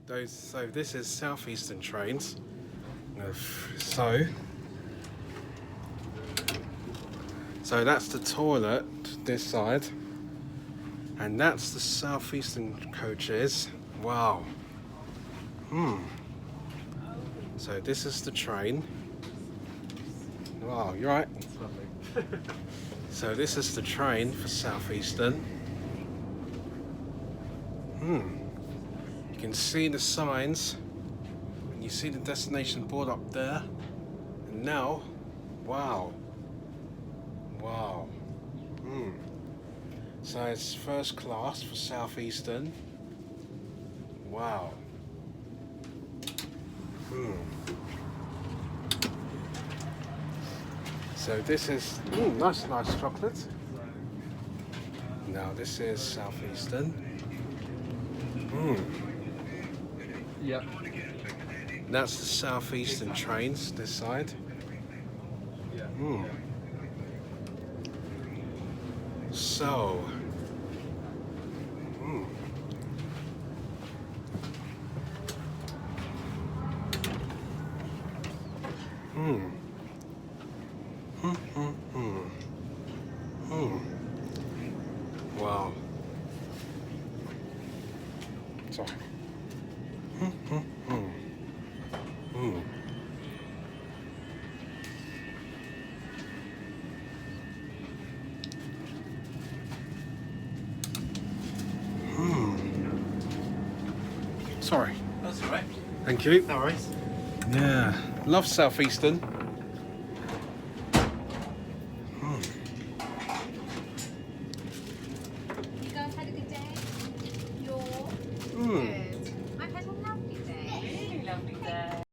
So this is Southeastern trains. So that's the toilet this side, and that's the Southeastern coaches. Wow. So this is the train. Wow, you're right. It's lovely. So this is the train for Southeastern. You can see the signs, and you see the destination board up there. And now, wow. So it's first class for Southeastern. Wow. So this is nice chocolate. Now this is Southeastern. Yep. That's the Southeastern trains this side. Yeah. So, wow. Sorry. Sorry. That's all right. Thank you. No worries. Yeah. Love Southeastern.